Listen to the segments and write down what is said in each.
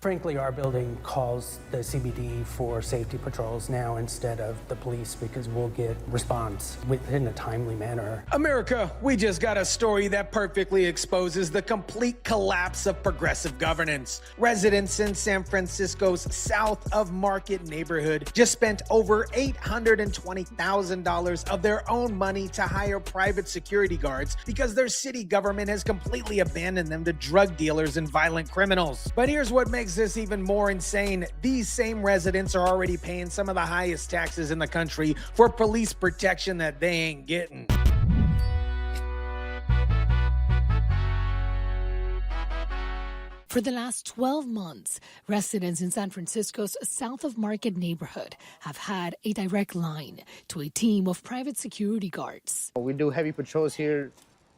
Frankly, our building calls the CBD for safety patrols now instead of the police because we'll get response within a timely manner. America, we just got a story that perfectly exposes the complete collapse of progressive governance. Residents in San Francisco's South of Market neighborhood just spent over $820,000 of their own money to hire private security guards because their city government has completely abandoned them to drug dealers and violent criminals. But here's what makes this even more insane. These same residents are already paying some of the highest taxes in the country for police protection that they ain't getting. For the last 12 months, residents in San Francisco's South of Market neighborhood have had a direct line to a team of private security guards. We do heavy patrols here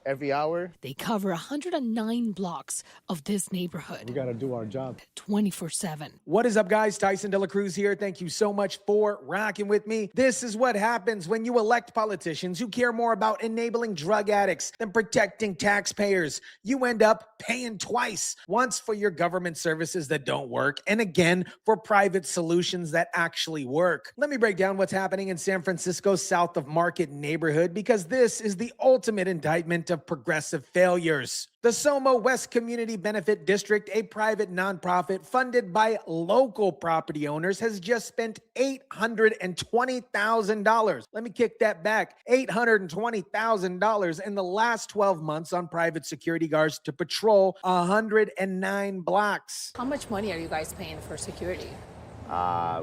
every hour. They cover 109 blocks of this neighborhood. We got to do our job 24/7. What is up, guys? Tyson DeLaCruz here. Thank you so much for rocking with me. This is what happens when you elect politicians who care more about enabling drug addicts than protecting taxpayers. You end up paying twice, once for your government services that don't work, and again for private solutions that actually work. Let me break down what's happening in San Francisco's South of Market neighborhood, because this is the ultimate indictment of progressive failures. The SoMo West Community Benefit District, a private nonprofit funded by local property owners, has just spent $820,000. Let me kick that back. $820,000 in the last 12 months on private security guards to patrol 109 blocks. How much money are you guys paying for security?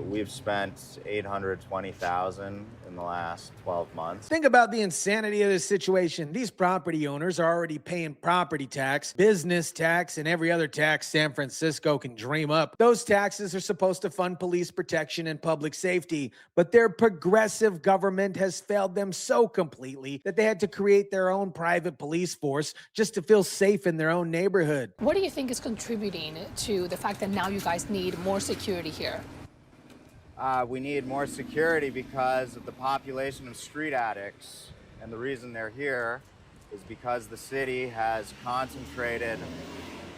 We've spent $820,000 in the last 12 months. Think about the insanity of this situation. These property owners are already paying property tax, business tax, and every other tax San Francisco can dream up. Those taxes are supposed to fund police protection and public safety, but their progressive government has failed them so completely that they had to create their own private police force just to feel safe in their own neighborhood. What do you think is contributing to the fact that now you guys need more security here? We need more security because of the population of street addicts, and the reason they're here is because the city has concentrated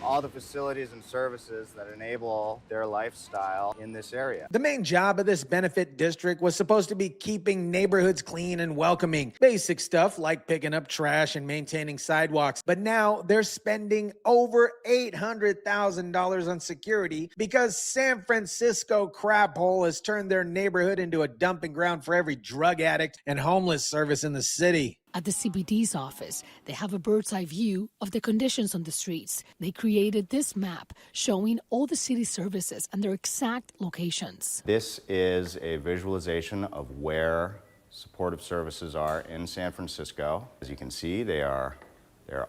all the facilities and services that enable their lifestyle in this area. The main job of this benefit district was supposed to be keeping neighborhoods clean and welcoming. Basic stuff like picking up trash and maintaining sidewalks. But now they're spending over $800,000 on security because San Francisco crap hole has turned their neighborhood into a dumping ground for every drug addict and homeless service in the city. At the CBD's office, they have a bird's eye view of the conditions on the streets. They created this map showing all the city services and their exact locations. This is a visualization of where supportive services are in San Francisco. As you can see, they're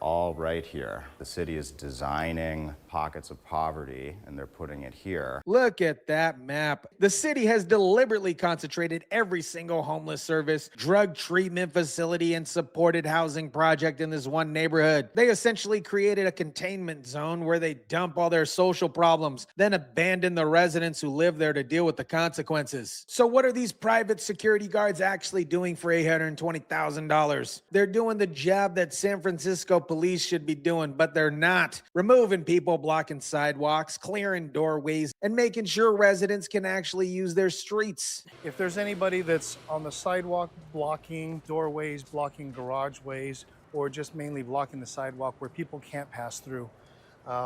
all right here. The city is designing pockets of poverty, and they're putting it here. Look at that map. The city has deliberately concentrated every single homeless service, drug treatment facility, and supported housing project in this one neighborhood. They essentially created a containment zone where they dump all their social problems, then abandon the residents who live there to deal with the consequences. So what are these private security guards actually doing for $820,000? They're doing the job that San Francisco police should be doing, but they're not. Removing people blocking sidewalks, clearing doorways, and making sure residents can actually use their streets. If there's anybody that's on the sidewalk blocking doorways, blocking garageways, or just mainly blocking the sidewalk where people can't pass through,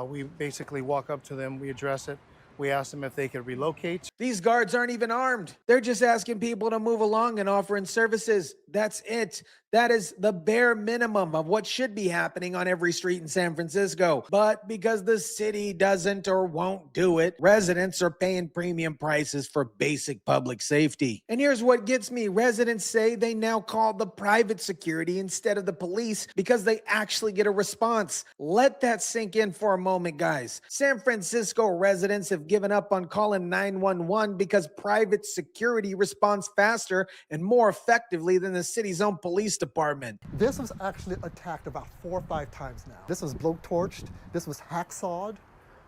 we basically walk up to them, we address it, we ask them if they could relocate. These guards aren't even armed. They're just asking people to move along and offering services. That's it. That is the bare minimum of what should be happening on every street in San Francisco. But because the city doesn't or won't do it, residents are paying premium prices for basic public safety. And here's what gets me. Residents say they now call the private security instead of the police because they actually get a response. Let that sink in for a moment, guys. San Francisco residents have given up on calling 911 because private security responds faster and more effectively than the city's own police department. This was actually attacked about 4 or 5 times now. This was blowtorched, this was hacksawed,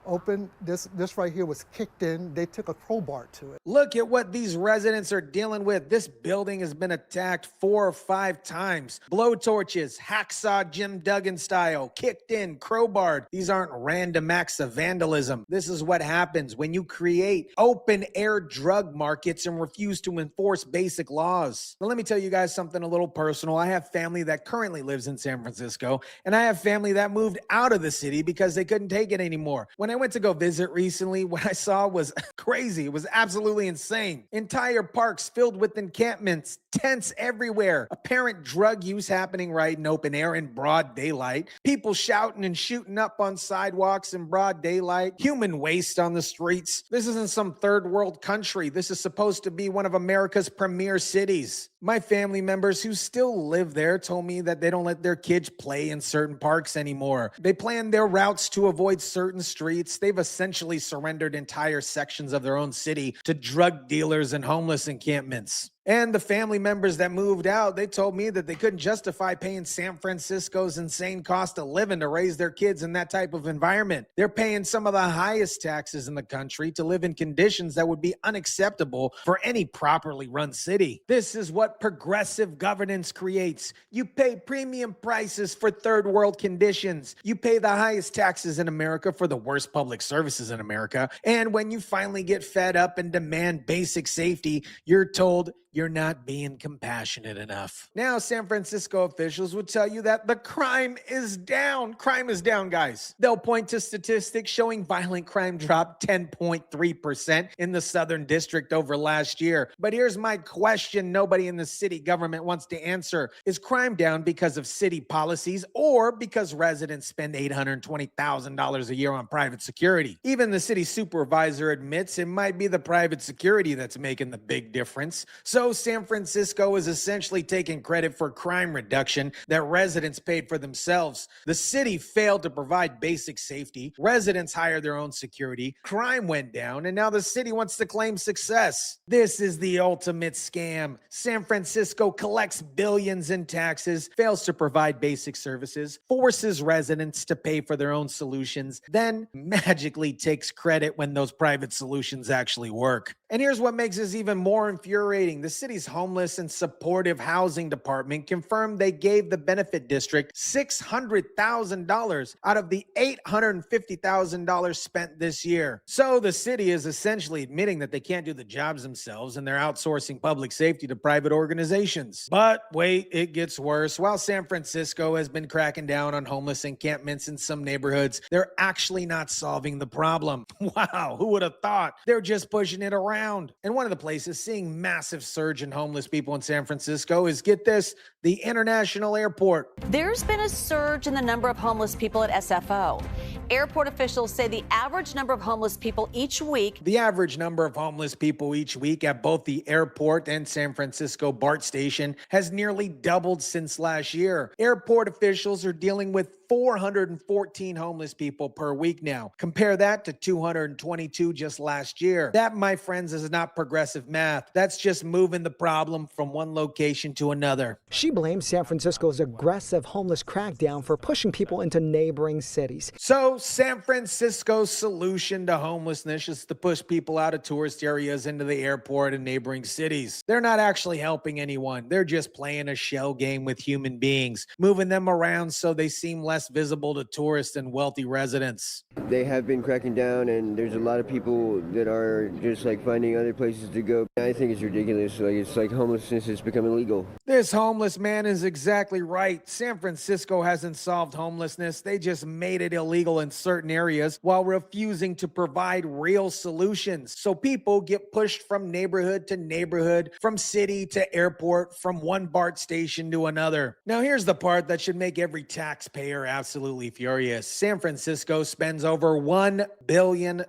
open. This right here was kicked in. They took a crowbar to it. Look at what these residents are dealing with. This building has been attacked 4 or 5 times. Blowtorches, hacksaw Jim Duggan style, kicked in, crowbarred. These aren't random acts of vandalism. This is what happens when you create open air drug markets and refuse to enforce basic laws. Now, let me tell you guys something a little personal. I have family that currently lives in San Francisco, and I have family that moved out of the city because they couldn't take it anymore. When I went to go visit recently, what I saw was crazy. It was absolutely insane. Entire parks filled with encampments, tents everywhere, apparent drug use happening right in open air in broad daylight, people shouting and shooting up on sidewalks in broad daylight, human waste on the streets. This isn't some third world country. This is supposed to be one of America's premier cities. My family members who still live there told me that they don't let their kids play in certain parks anymore. They plan their routes to avoid certain streets. They've essentially surrendered entire sections of their own city to drug dealers and homeless encampments. And the family members that moved out, they told me that they couldn't justify paying San Francisco's insane cost of living to raise their kids in that type of environment. They're paying some of the highest taxes in the country to live in conditions that would be unacceptable for any properly run city. This is what progressive governance creates. You pay premium prices for third world conditions. You pay the highest taxes in America for the worst public services in America. And when you finally get fed up and demand basic safety, you're told you're not being compassionate enough. Now, San Francisco officials would tell you that the crime is down. Crime is down, guys. They'll point to statistics showing violent crime dropped 10.3% in the Southern District over last year. But here's my question nobody in the city government wants to answer. Is crime down because of city policies or because residents spend $820,000 a year on private security? Even the city supervisor admits it might be the private security that's making the big difference. So San Francisco is essentially taking credit for crime reduction that residents paid for themselves. The city failed to provide basic safety. Residents hired their own security. Crime went down, and now the city wants to claim success. This is the ultimate scam. San Francisco collects billions in taxes, fails to provide basic services, forces residents to pay for their own solutions, then magically takes credit when those private solutions actually work. And here's what makes this even more infuriating. The city's homeless and supportive housing department confirmed they gave the benefit district $600,000 out of the $850,000 spent this year. So the city is essentially admitting that they can't do the jobs themselves and they're outsourcing public safety to private organizations. But wait, it gets worse. While San Francisco has been cracking down on homeless encampments in some neighborhoods, they're actually not solving the problem. Wow, who would have thought? They're just pushing it around. And one of the places seeing massive surge in homeless people in San Francisco is, get this, the International Airport. There's been a surge in the number of homeless people at SFO. Airport officials say the average number of homeless people each week. The average number of homeless people each week at both the airport and San Francisco BART station has nearly doubled since last year. Airport officials are dealing with 414 homeless people per week now. Compare that to 222 just last year. That, my friends, is not progressive math. That's just moving the problem from one location to another. She blames San Francisco's aggressive homeless crackdown for pushing people into neighboring cities. So San Francisco's solution to homelessness is to push people out of tourist areas into the airport and neighboring cities. They're not actually helping anyone. They're just playing a shell game with human beings, moving them around so they seem less visible to tourists and wealthy residents. They have been cracking down, and there's a lot of people that are just like finding other places to go. I think it's ridiculous. It's like homelessness is becoming legal. This homeless man is exactly right. San Francisco hasn't solved homelessness. They just made it illegal in certain areas while refusing to provide real solutions. So people get pushed from neighborhood to neighborhood, from city to airport, from one BART station to another. Now here's the part that should make every taxpayer absolutely furious. San Francisco spends over $1 billion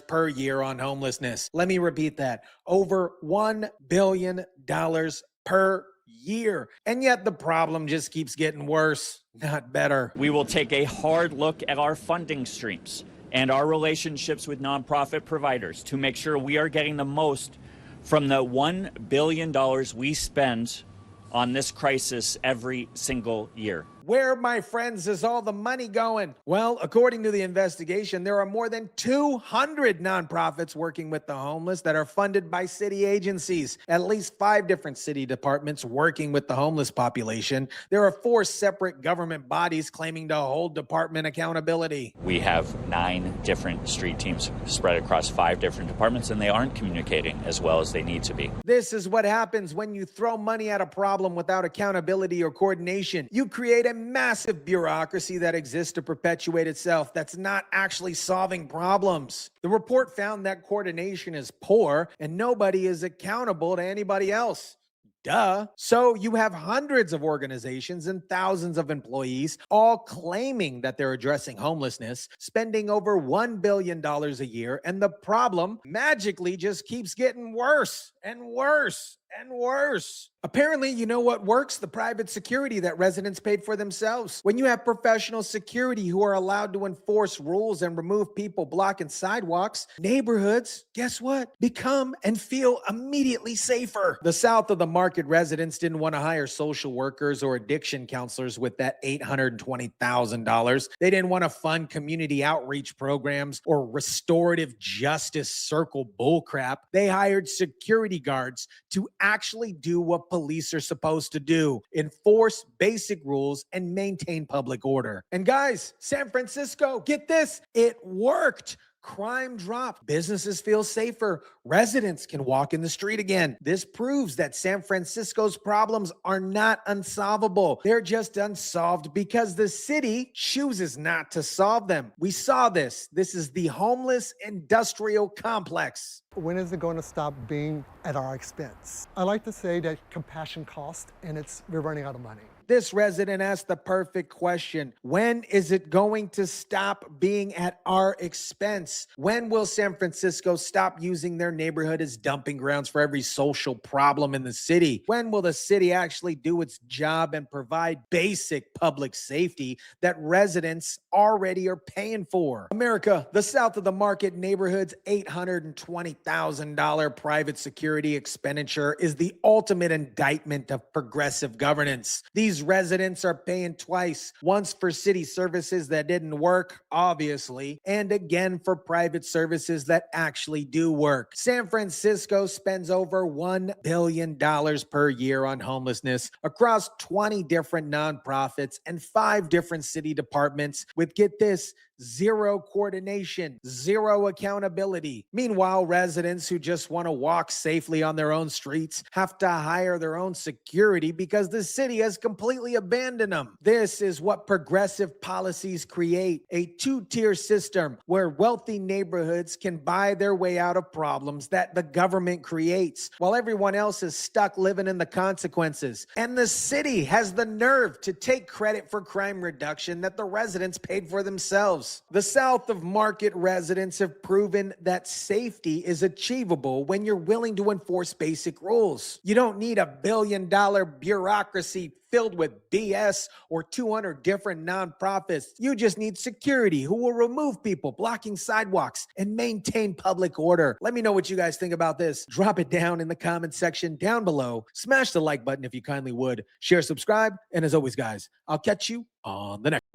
per year on homelessness. Let me repeat that. Over $1 billion per year. And yet the problem just keeps getting worse, not better. We will take a hard look at our funding streams and our relationships with nonprofit providers to make sure we are getting the most from the $1 billion we spend on this crisis every single year. Where, my friends, is all the money going? Well, according to the investigation, there are more than 200 nonprofits working with the homeless that are funded by city agencies. At least 5 different city departments working with the homeless population. There are 4 separate government bodies claiming to hold department accountability. We have 9 different street teams spread across 5 different departments, and they aren't communicating as well as they need to be. This is what happens when you throw money at a problem without accountability or coordination. You create a massive bureaucracy that exists to perpetuate itself, that's not actually solving problems. The report found that coordination is poor and nobody is accountable to anybody else. Duh. So you have hundreds of organizations and thousands of employees all claiming that they're addressing homelessness, spending over $1 billion a year, and the problem magically just keeps getting worse and worse and worse. Apparently, you know what works? The private security that residents paid for themselves. When you have professional security who are allowed to enforce rules and remove people blocking sidewalks, neighborhoods, guess what? Become and feel immediately safer. The south of the market residents didn't want to hire social workers or addiction counselors with that $820,000. They didn't want to fund community outreach programs or restorative justice circle bullcrap. They hired security guards to actually do what police are supposed to do: enforce basic rules and maintain public order. And guys, San Francisco, get this, it worked. Crime dropped. Businesses feel safer. Residents can walk in the street again. This proves that San Francisco's problems are not unsolvable. They're just unsolved because the city chooses not to solve them. We saw this. This is the homeless industrial complex. When is it going to stop being at our expense? I like to say that compassion costs, and we're running out of money. This resident asked the perfect question. When is it going to stop being at our expense? When will San Francisco stop using their neighborhood as dumping grounds for every social problem in the city? When will the city actually do its job and provide basic public safety that residents already are paying for? America, the south of the market neighborhood's $820,000 private security expenditure is the ultimate indictment of progressive governance. These residents are paying twice, once for city services that didn't work, obviously, and again for private services that actually do work. San Francisco spends over $1 billion per year on homelessness across 20 different nonprofits and 5 different city departments with, get this, 0 coordination, 0 accountability. Meanwhile, residents who just want to walk safely on their own streets have to hire their own security because the city has completely abandoned them. This is what progressive policies create: a 2-tier system where wealthy neighborhoods can buy their way out of problems that the government creates, while everyone else is stuck living in the consequences. And the city has the nerve to take credit for crime reduction that the residents paid for themselves. The south of market residents have proven that safety is achievable when you're willing to enforce basic rules. You don't need $1 billion bureaucracy filled with BS or 200 different nonprofits. You just need security who will remove people blocking sidewalks and maintain public order. Let me know what you guys think about this. Drop it down in the comment section down below. Smash the like button if you kindly would. Share, subscribe, and as always, guys, I'll catch you on the next.